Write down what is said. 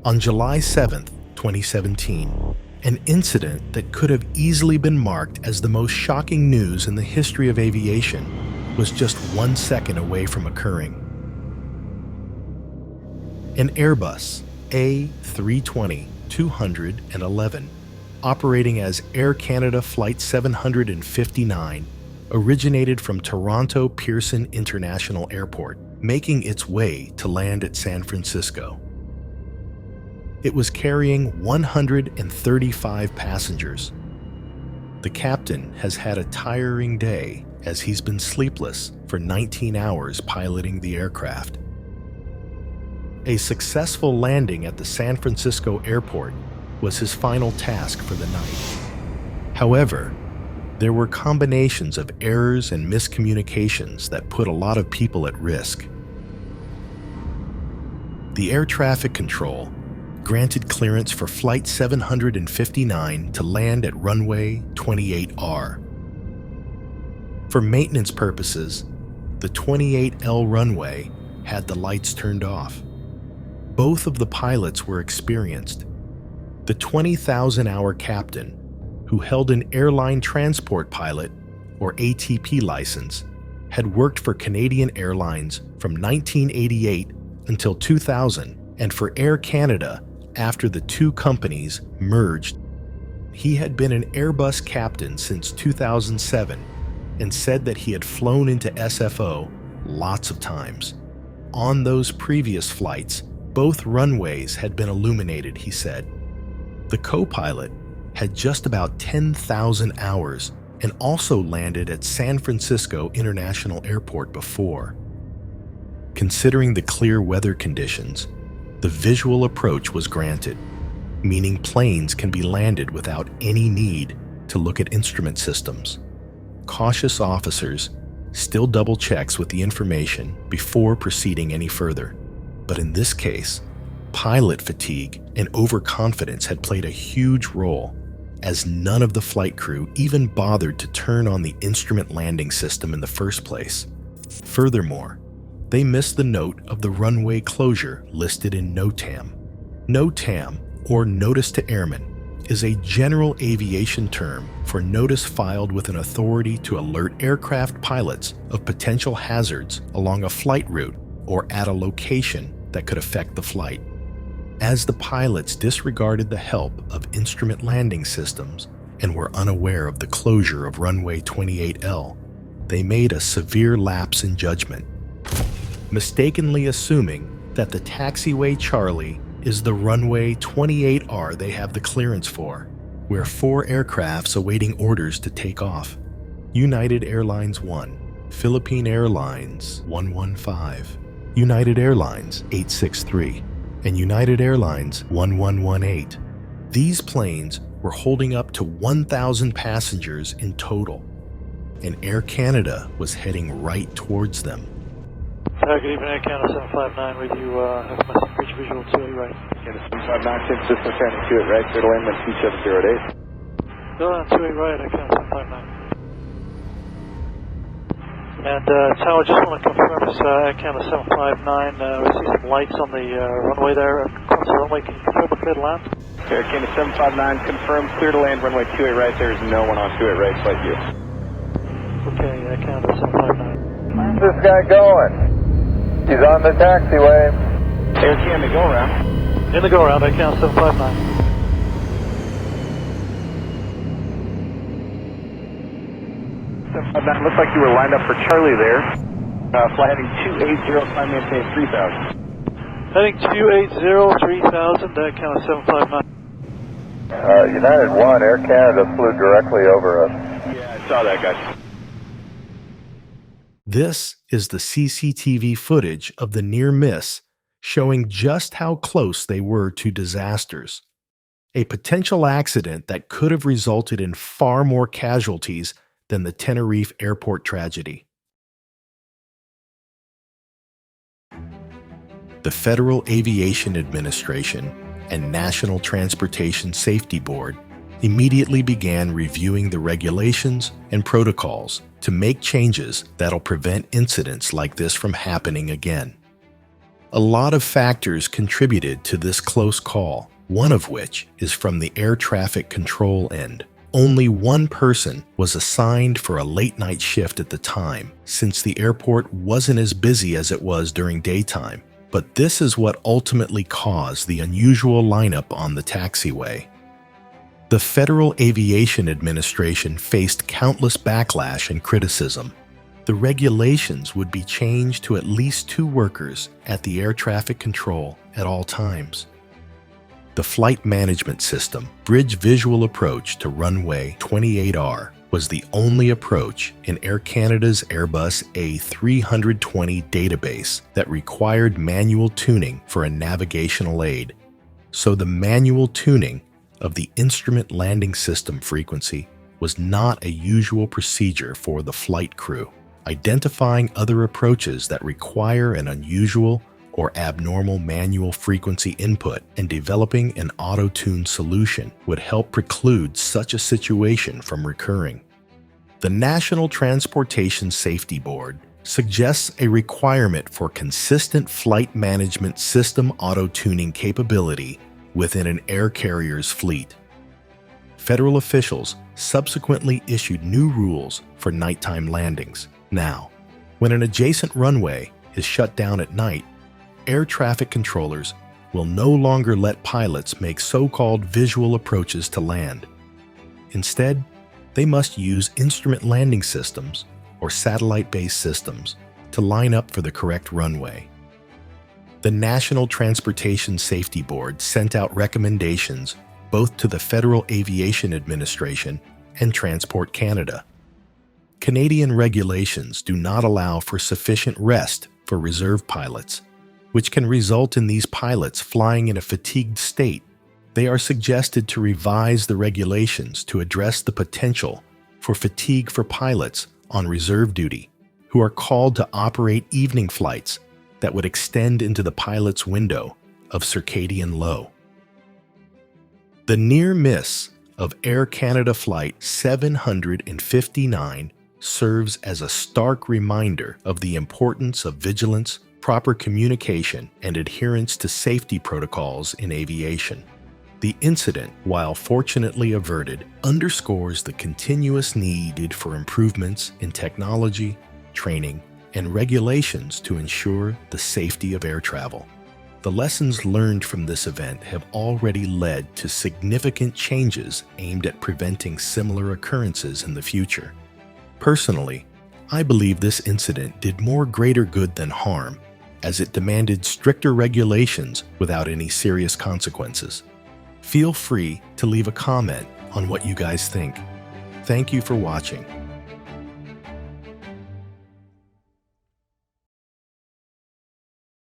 On July 7th, 2017, an incident that could have easily been marked as the most shocking news in the history of aviation was just 1 second away from occurring. An Airbus A320-211, operating as Air Canada Flight 759, originated from Toronto Pearson International Airport, making its way to land at San Francisco. It was carrying 135 passengers. The captain has had a tiring day as he's been sleepless for 19 hours piloting the aircraft. A successful landing at the San Francisco airport was his final task for the night. However, there were combinations of errors and miscommunications that put a lot of people at risk. The air traffic control granted clearance for Flight 759 to land at runway 28R. For maintenance purposes, the 28L runway had the lights turned off. Both of the pilots were experienced. The 20,000-hour captain, who held an airline transport pilot, or ATP license, had worked for Canadian Airlines from 1988 until 2000, and for Air Canada after the two companies merged. He had been an Airbus captain since 2007 and said that he had flown into SFO lots of times. On those previous flights, both runways had been illuminated, he said. The co-pilot had just about 10,000 hours and also landed at San Francisco International Airport before. Considering the clear weather conditions, the visual approach was granted, meaning planes can be landed without any need to look at instrument systems. Cautious officers still double checks with the information before proceeding any further. But in this case, pilot fatigue and overconfidence had played a huge role, as none of the flight crew even bothered to turn on the instrument landing system in the first place. Furthermore, they missed the note of the runway closure listed in NOTAM. NOTAM, or Notice to Airmen, is a general aviation term for notice filed with an authority to alert aircraft pilots of potential hazards along a flight route or at a location that could affect the flight. As the pilots disregarded the help of instrument landing systems and were unaware of the closure of runway 28L, they made a severe lapse in judgment, mistakenly assuming that the taxiway Charlie is the runway 28R they have the clearance for, where 4 aircrafts awaiting orders to take off: United Airlines 1, Philippine Airlines 115, United Airlines 863, and United Airlines 1118. These planes were holding up to 1,000 passengers in total, and Air Canada was heading right towards them. Good evening, Air Canada 759 with you. Have a message, reach visual 2 right. Canada 759, same system training 2 right, clear to land when 2708. Go on 2 right, Air Canada 759. And Tower, just want to confirm this Air Canada 759, we see some lights on the runway there, across the runway. Can you confirm the clear to land? Air Canada 759, confirm clear to land runway 28 right, there is no one on 28 right, flight you. Okay, Air Canada 759. Where's this guy going? He's on the taxiway. Air Canada, go around. In the go-around, Air Canada 759. Looks like you were lined up for Charlie there. Fly heading 280, climb maintain 3000. Heading 280, 3000, Air Canada 759. United 1, Air Canada flew directly over us. Yeah, I saw that, guys. This is the CCTV footage of the near miss, showing just how close they were to disasters. A potential accident that could have resulted in far more casualties than the Tenerife airport tragedy. The Federal Aviation Administration and National Transportation Safety Board immediately began reviewing the regulations and protocols to make changes that'll prevent incidents like this from happening again. A lot of factors contributed to this close call, one of which is from the air traffic control end. Only one person was assigned for a late-night shift at the time, since the airport wasn't as busy as it was during daytime. But this is what ultimately caused the unusual lineup on the taxiway. The Federal Aviation Administration faced countless backlash and criticism. The regulations would be changed to at least 2 workers at the air traffic control at all times. The Flight Management System Bridge Visual Approach to Runway 28R was the only approach in Air Canada's Airbus A320 database that required manual tuning for a navigational aid. So the manual tuning of the instrument landing system frequency was not a usual procedure for the flight crew. Identifying other approaches that require an unusual or abnormal manual frequency input and developing an auto-tune solution would help preclude such a situation from recurring. The National Transportation Safety Board suggests a requirement for consistent flight management system auto-tuning capability within an air carrier's fleet. Federal officials subsequently issued new rules for nighttime landings. Now, when an adjacent runway is shut down at night, air traffic controllers will no longer let pilots make so-called visual approaches to land. Instead, they must use instrument landing systems or satellite-based systems to line up for the correct runway. The National Transportation Safety Board sent out recommendations both to the Federal Aviation Administration and Transport Canada. Canadian regulations do not allow for sufficient rest for reserve pilots, which can result in these pilots flying in a fatigued state. They are suggested to revise the regulations to address the potential for fatigue for pilots on reserve duty, who are called to operate evening flights that would extend into the pilot's window of circadian low. The near miss of Air Canada Flight 759 serves as a stark reminder of the importance of vigilance, proper communication, and adherence to safety protocols in aviation. The incident, while fortunately averted, underscores the continuous need for improvements in technology, training, and regulations to ensure the safety of air travel. The lessons learned from this event have already led to significant changes aimed at preventing similar occurrences in the future. Personally, I believe this incident did more greater good than harm, as it demanded stricter regulations without any serious consequences. Feel free to leave a comment on what you guys think. Thank you for watching.